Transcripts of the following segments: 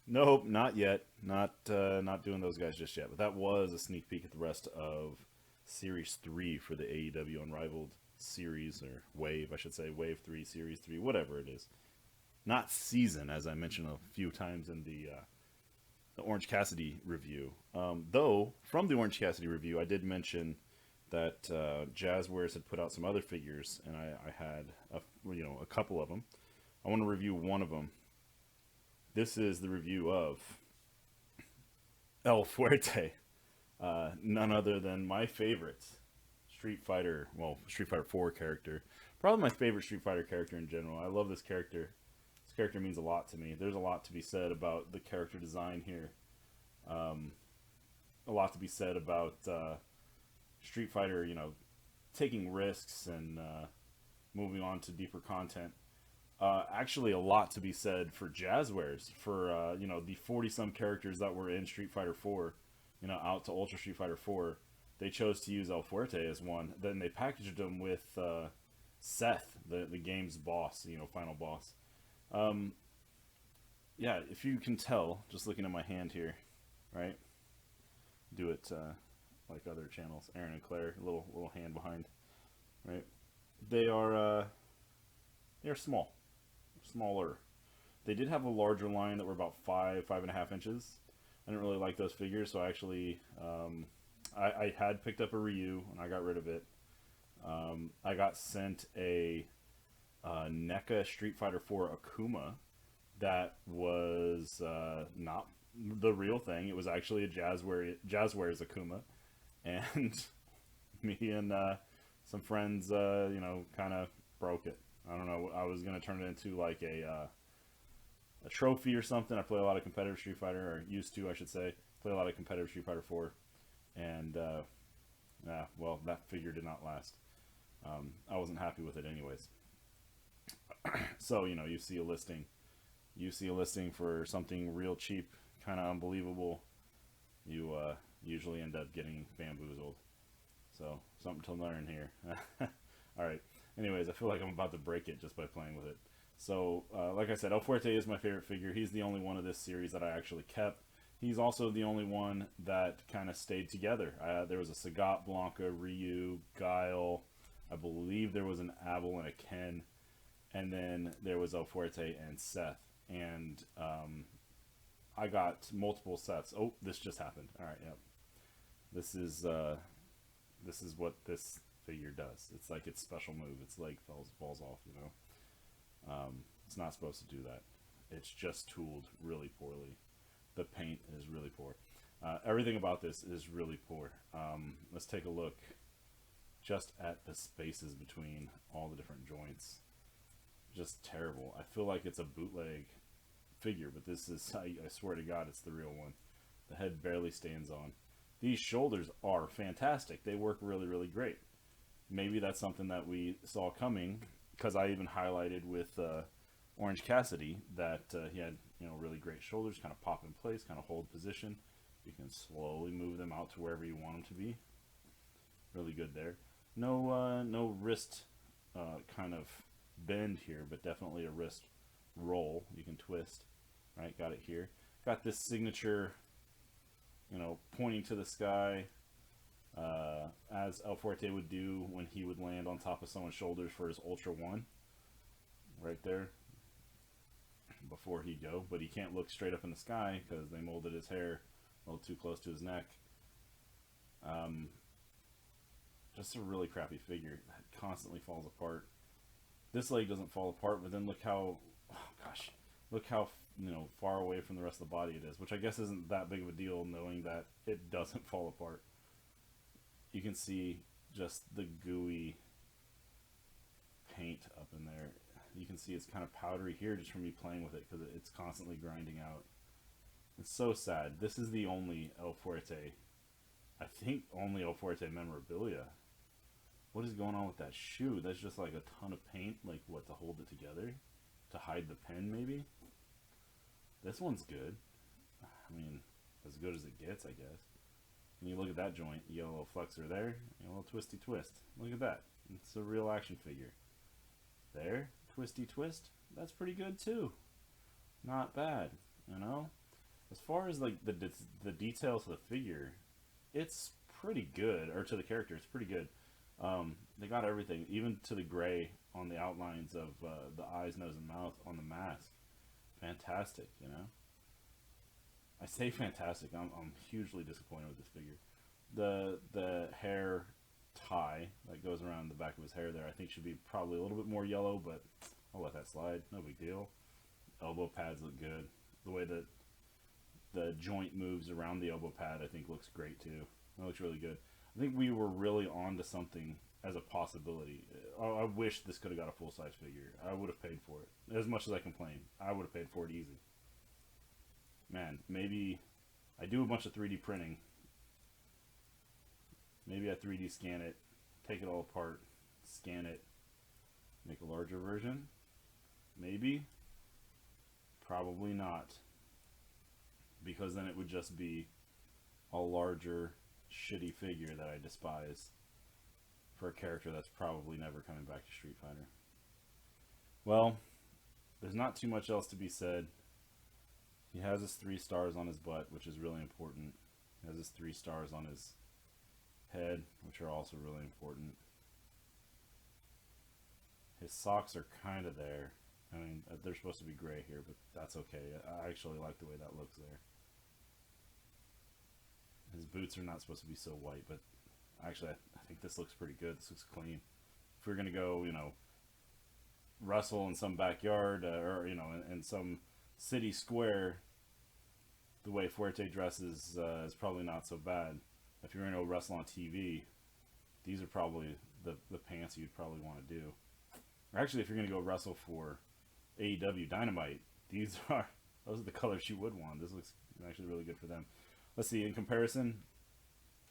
Nope, not yet. Not doing those guys just yet. But that was a sneak peek at the rest of Series 3 for the AEW Unrivaled series, or Wave, I should say. Wave 3, Series 3, whatever it is. Not season, as I mentioned a few times in the Orange Cassidy review. Though, from the Orange Cassidy review, I did mention that Jazzwares had put out some other figures, and I had a couple of them. I want to review one of them. This is the review of El Fuerte, none other than my favorite Street Fighter 4 character. Probably my favorite Street Fighter character in general. I love this character. This character means a lot to me. There's a lot to be said about the character design here. Um, a lot to be said about Street Fighter, taking risks and moving on to deeper content. Actually, a lot to be said for Jazzwares for the 40 some characters that were in Street Fighter 4, out to Ultra Street Fighter 4. They chose to use El Fuerte as one. Then they packaged him with Seth, the game's boss, final boss. Um, yeah, if you can tell, just looking at my hand here, right? Do it like other channels. Aaron and Claire, little hand behind, right? They are they are smaller. They did have a larger line that were about 5.5 inches. I didn't really like those figures, so I actually I had picked up a Ryu and I got rid of it. I got sent a NECA Street Fighter 4 Akuma that was not the real thing. It was actually a Jazzwares Akuma, and me and some friends, kind of broke it. I don't know. I was gonna turn it into like a trophy or something. I play a lot of competitive Street Fighter, or used to, I should say. Play a lot of competitive Street Fighter 4, and well, that figure did not last. I wasn't happy with it, anyways. So you see a listing for something real cheap, kind of unbelievable. You usually end up getting bamboozled. So something to learn here. All right. Anyways, I feel like I'm about to break it just by playing with it. So, like I said, El Fuerte is my favorite figure. He's the only one of this series that I actually kept. He's also the only one that kind of stayed together. There was a Sagat, Blanca, Ryu, Guile. I believe there was an Abel and a Ken. And then there was El Fuerte and Seth. And I got multiple sets. Oh, this just happened. All right, yep. This is what this figure does. It's like its special move. Its leg falls off. It's not supposed to do that. It's just tooled really poorly. The paint is really poor. Everything about this is really poor. Let's take a look just at the spaces between all the different joints. Just terrible. I feel like it's a bootleg figure, but this is, I swear to God, it's the real one. The head barely stands on. These shoulders are fantastic. They work really, really great. Maybe that's something that we saw coming, because I even highlighted with Orange Cassidy that he had really great shoulders, kind of pop in place, kind of hold position. You can slowly move them out to wherever you want them to be. Really good there. No wrist kind of bend here, but definitely a wrist roll. You can twist. Right, got it here. Got this signature, pointing to the sky, as El Fuerte would do when he would land on top of someone's shoulders for his Ultra 1. Right there. Before he'd go. But he can't look straight up in the sky because they molded his hair a little too close to his neck. Just a really crappy figure that constantly falls apart. This leg doesn't fall apart, but then look how, look how far away from the rest of the body it is, which I guess isn't that big of a deal knowing that it doesn't fall apart. You can see just the gooey paint up in there. You can see it's kind of powdery here just from me playing with it because it's constantly grinding out. It's so sad. This is the only El Fuerte, I think only El Fuerte memorabilia. What is going on with that shoe? That's just like a ton of paint, like what, to hold it together? To hide the pen, maybe? This one's good. I mean, as good as it gets, I guess. And you look at that joint, you got a little flexor there, a little twisty twist. Look at that. It's a real action figure. There, twisty twist. That's pretty good too. Not bad, As far as like the details of the figure, it's pretty good. Or to the character, it's pretty good. They got everything, even to the gray on the outlines of the eyes, nose, and mouth on the mask. Fantastic, you know. I say fantastic. I'm hugely disappointed with this figure. The hair tie that goes around the back of his hair there, I think should be probably a little bit more yellow, but I'll let that slide. No big deal. Elbow pads look good. The way that the joint moves around the elbow pad, I think looks great too. That looks really good. I think we were really on to something as a possibility. I wish this could have got a full-size figure. I would have paid for it. As much as I complain, I would have paid for it easy. Man, maybe I do a bunch of 3D printing. Maybe I 3D scan it, take it all apart, scan it, make a larger version. Maybe. Probably not. Because then it would just be a larger, shitty figure that I despise for a character that's probably never coming back to Street Fighter. Well, there's not too much else to be said. He has his 3 stars on his butt, which is really important. He has his 3 stars on his head, which are also really important. His socks are kind of there. I mean, they're supposed to be gray here, but that's okay. I actually like the way that looks there. His boots are not supposed to be so white, but actually I think this looks pretty good. This looks clean. If we're going to go, you know, wrestle in some backyard or, you know, in some city square, the way Fuerte dresses is probably not so bad. If you're going to go wrestle on TV, these are probably the pants you'd probably want to do. Or actually, if you're going to go wrestle for AEW Dynamite, those are the colors you would want. This looks actually really good for them. Let's see, in comparison,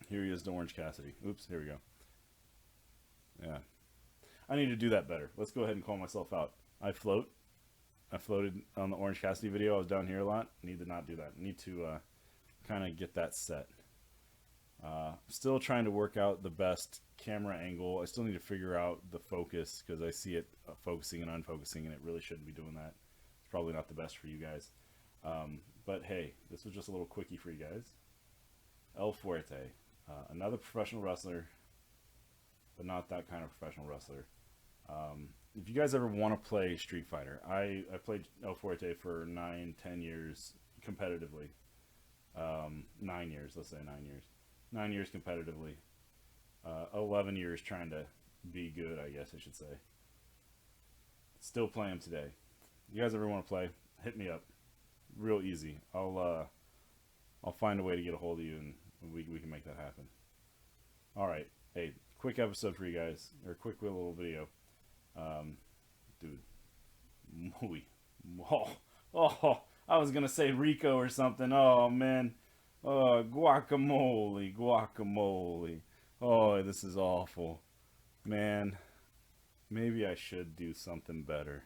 here he is to Orange Cassidy. Oops, here we go. Yeah. I need to do that better. Let's go ahead and call myself out. I floated on the Orange Cassidy video. I was down here a lot. Need to not do that. Need to kind of get that set. Still trying to work out the best camera angle. I still need to figure out the focus because I see it focusing and unfocusing, and it really shouldn't be doing that. It's probably not the best for you guys. But hey, this was just a little quickie for you guys. El Fuerte, another professional wrestler, but not that kind of professional wrestler. If you guys ever want to play Street Fighter, I played El Fuerte for 9-10 years competitively. 9 years, let's say 9 years. 9 years competitively. 11 years trying to be good, I guess I should say. Still play him today. You guys ever want to play? Hit me up. Real easy. I'll find a way to get a hold of you, and we can make that happen. All right. Hey, quick episode for you guys, or quick little video. Dude, I was gonna say Rico or something. Oh man, guacamole. Oh, this is awful, man. Maybe I should do something better.